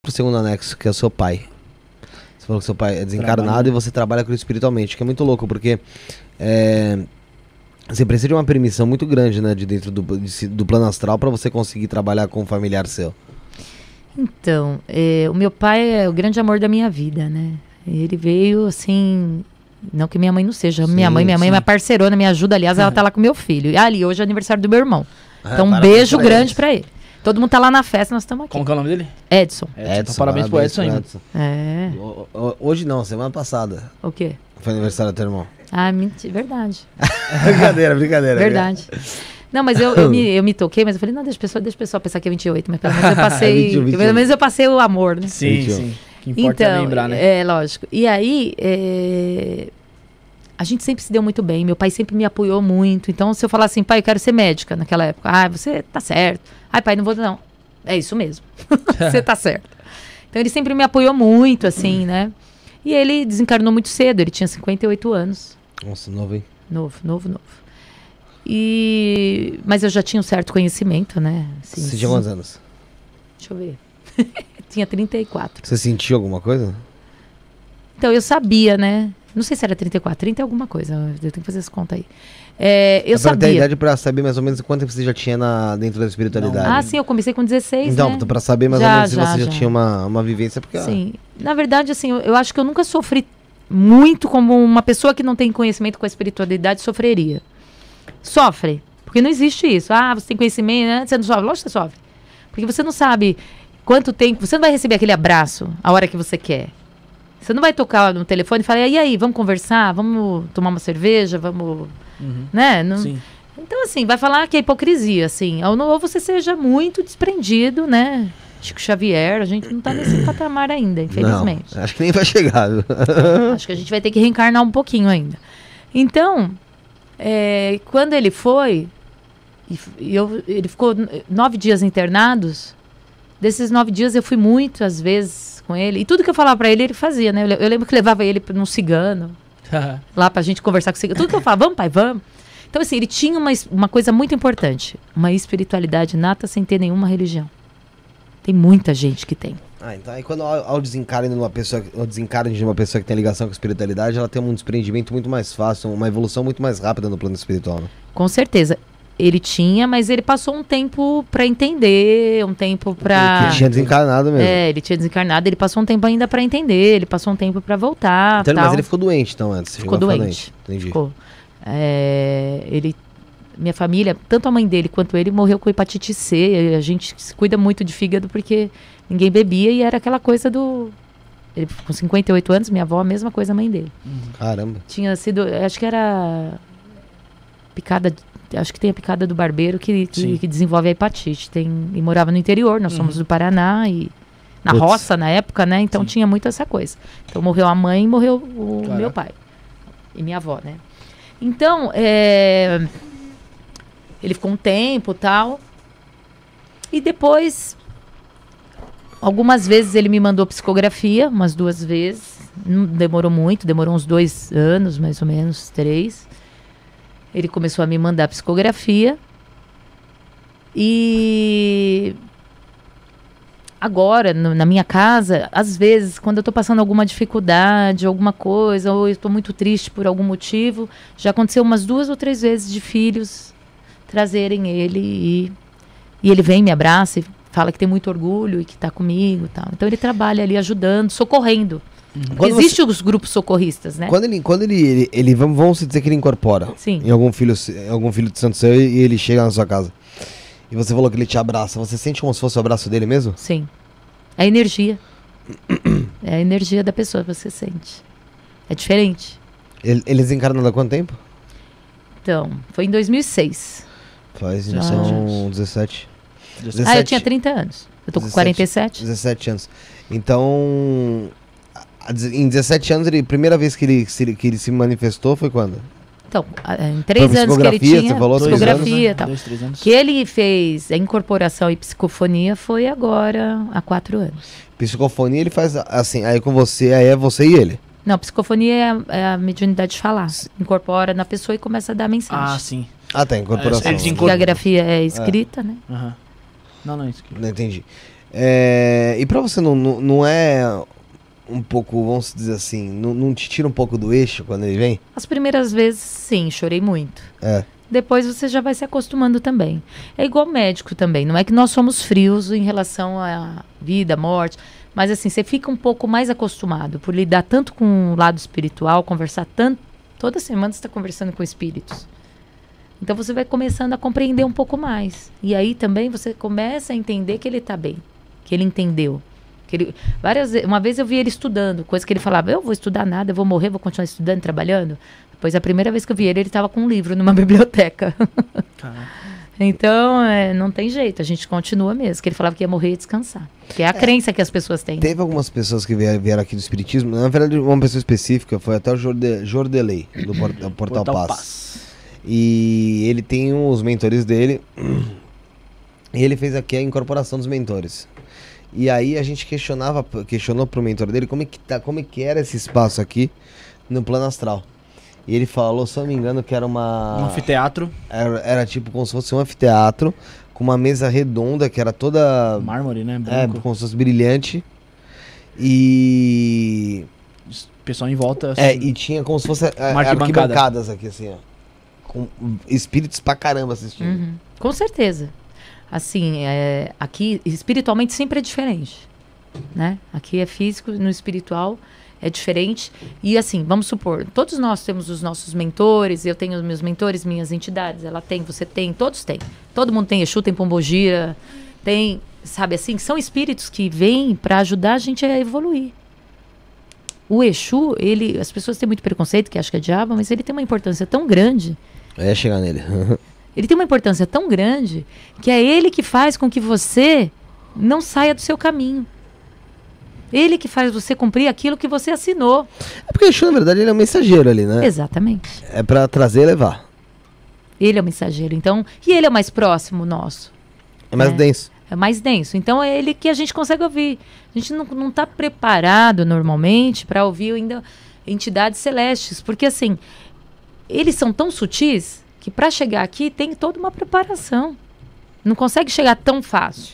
pro segundo anexo, que é o seu pai. Você falou que seu pai é desencarnado e você trabalha com ele espiritualmente, que é muito louco, porque você precisa de uma permissão muito grande, né, de dentro do plano astral para você conseguir trabalhar com um familiar seu. Então, o meu pai é o grande amor da minha vida, né? Ele veio, assim... Não que minha mãe não seja. Sim, minha mãe é minha parceirona, me ajuda. Aliás, ela tá lá com meu filho. E ali, hoje é aniversário do meu irmão. Então, um beijo grande pra ele. Todo mundo tá lá na festa, nós estamos aqui. Como que é o nome dele? Edson. Então, parabéns pro Edson ainda. É. Hoje não, semana passada. O quê? Foi aniversário do teu irmão. Ah, mentira. Verdade. Brincadeira. Verdade. Não, mas eu me toquei, mas eu falei, não, deixa o pessoal pensar que é 28, mas pelo menos eu passei. 21. Pelo menos eu passei o amor, né? Sim. O que importa é lembrar, né? Lógico. E aí, a gente sempre se deu muito bem. Meu pai sempre me apoiou muito. Então, se eu falar assim, pai, eu quero ser médica naquela época. Ah, você tá certo. Ai, pai, não vou, não. É isso mesmo. Você tá certo. Então, ele sempre me apoiou muito, assim, né? E ele desencarnou muito cedo. Ele tinha 58 anos. Nossa, novo, hein? Novo. Mas eu já tinha um certo conhecimento, né? Assim, você tinha quantos anos? Deixa eu ver. Tinha 34. Você sentiu alguma coisa? Então, eu sabia, né? Não sei se era 34, 30 é alguma coisa. Eu tenho que fazer essa conta aí. Eu sabia. Pra ter idade pra saber mais ou menos quanto tempo você já tinha dentro da espiritualidade. Ah, sim, eu comecei com 16, então, né? pra saber mais ou menos se você já tinha uma vivência. Porque, sim. Na verdade, assim, eu acho que eu nunca sofri muito como uma pessoa que não tem conhecimento com a espiritualidade sofreria. Sofre. Porque não existe isso. Ah, você tem conhecimento, né? Você não sofre. Lógico que você sofre. Porque você não sabe quanto tempo... Você não vai receber aquele abraço a hora que você quer. Você não vai tocar no telefone e falar, e aí, vamos conversar? Vamos tomar uma cerveja? Vamos... Né? Não... Sim. Então, assim, vai falar que é hipocrisia, assim. Ou você seja muito desprendido, né? Chico Xavier, a gente não tá nesse patamar ainda, infelizmente. Não, acho que nem vai chegar. Viu? Acho que a gente vai ter que reencarnar um pouquinho ainda. Então, quando ele foi, ele ficou 9 dias internados. Desses 9 dias eu fui muitas vezes com ele. E tudo que eu falava pra ele, ele fazia, né? Eu lembro que levava ele num cigano, lá pra gente conversar com o cigano. Tudo que eu falava, vamos, pai, vamos. Então, assim, ele tinha uma coisa muito importante. Uma espiritualidade nata sem ter nenhuma religião. Tem muita gente que tem. Então aí quando ao desencarne de uma pessoa que tem ligação com a espiritualidade, ela tem um desprendimento muito mais fácil, uma evolução muito mais rápida no plano espiritual, né? Com certeza. Ele tinha, mas ele passou um tempo pra entender, um tempo pra... Ele tinha desencarnado mesmo. Ele tinha desencarnado, ele passou um tempo ainda pra entender, ele passou um tempo pra voltar, então, tal. Mas ele ficou doente, então, antes? Ficou doente. Entendi. Ficou. Minha família, tanto a mãe dele quanto ele, morreu com hepatite C. A gente se cuida muito de fígado porque ninguém bebia e era aquela coisa do... Ele com 58 anos, minha avó, a mesma coisa a mãe dele. Caramba. Tinha sido, acho que era picada... Acho que tem a picada do barbeiro que desenvolve a hepatite. E morava no interior, nós somos do Paraná e na roça na época, né? Então tinha muito essa coisa. Então morreu a mãe e morreu o meu pai. E minha avó, né? Então, ele ficou um tempo e tal. E depois, algumas vezes ele me mandou psicografia, umas 2 vezes. Não demorou muito, demorou uns 2 anos, mais ou menos, 3. Ele começou a me mandar psicografia. E agora, na minha casa, às vezes, quando eu estou passando alguma dificuldade, alguma coisa, ou eu estou muito triste por algum motivo, já aconteceu umas 2 ou 3 vezes de filhos trazerem ele e ele vem, me abraça e fala que tem muito orgulho e que está comigo e tal. Então ele trabalha ali ajudando, socorrendo. Existem os grupos socorristas, né? Quando ele vamos dizer que ele incorpora em algum filho de santo seu e ele chega na sua casa. E você falou que ele te abraça. Você sente como se fosse o abraço dele mesmo? Sim. É a energia. É a energia da pessoa que você sente. É diferente. Ele desencarnou há quanto tempo? Então, foi em 2006. Faz então 17. Eu tinha 30 anos. Eu tô com 47. 17 anos. Então, em 17 anos, primeira vez que ele se manifestou foi quando? Então, em 3 anos que ele tinha, você falou, psicografia e tal. 2, 3 anos. Que ele fez a incorporação e psicofonia foi agora, há 4 anos. Psicofonia ele faz assim, aí com você, aí é você e ele? Não, psicofonia é a mediunidade de falar. Incorpora na pessoa e começa a dar mensagem. Ah, sim. Ah, tá, incorporação. A psicografia é escrita, né? Não, é escrita. Não entendi. E pra você não é um pouco, vamos dizer assim, não te tira um pouco do eixo quando ele vem? As primeiras vezes, sim, chorei muito. Depois você já vai se acostumando também. É igual médico também. Não é que nós somos frios em relação à vida, morte. Mas assim, você fica um pouco mais acostumado por lidar tanto com o lado espiritual, conversar tanto. Toda semana você está conversando com espíritos. Então você vai começando a compreender um pouco mais. E aí também você começa a entender que ele está bem. Que ele entendeu. Uma vez eu vi ele estudando, coisa que ele falava, eu vou estudar nada, eu vou morrer, vou continuar estudando, trabalhando. Depois, a primeira vez que eu vi ele estava com um livro numa biblioteca. Então, não tem jeito, a gente continua mesmo. Que ele falava que ia morrer e descansar. Que é a crença que as pessoas têm. Teve algumas pessoas que vieram aqui do Espiritismo, na verdade, uma pessoa específica, foi até o Jordelei, do Portal Paz. E ele tem os mentores dele, e ele fez aqui a incorporação dos mentores. E aí a gente questionou pro mentor dele como é que era esse espaço aqui no plano astral. E ele falou, se eu não me engano, que era um anfiteatro. Era tipo como se fosse um anfiteatro, com uma mesa redonda, que era toda... mármore, né? Branco. Como se fosse brilhante. E... o pessoal em volta... assim, e tinha como se fosse arquibancadas aqui, assim, ó. Com espíritos pra caramba assistindo. Uhum. Com certeza. Assim, aqui, espiritualmente, sempre é diferente, né? Aqui é físico, no espiritual... é diferente. E assim, vamos supor, todos nós temos os nossos mentores, eu tenho os meus mentores, minhas entidades, ela tem, você tem, todos têm. Todo mundo tem Exu, tem Pombogira, tem, sabe assim, são espíritos que vêm para ajudar a gente a evoluir. O Exu, as pessoas têm muito preconceito, que acham que é diabo, mas ele tem uma importância tão grande. Chegar nele. Ele tem uma importância tão grande que é ele que faz com que você não saia do seu caminho. Ele que faz você cumprir aquilo que você assinou. É porque o Exu, na verdade, ele é um mensageiro ali, né? Exatamente. É pra trazer e levar. Ele é o mensageiro, então... E ele é o mais próximo nosso. É mais denso. É mais denso. Então, é ele que a gente consegue ouvir. A gente não tá preparado, normalmente, para ouvir ainda entidades celestes. Porque, assim, eles são tão sutis que para chegar aqui tem toda uma preparação. Não consegue chegar tão fácil.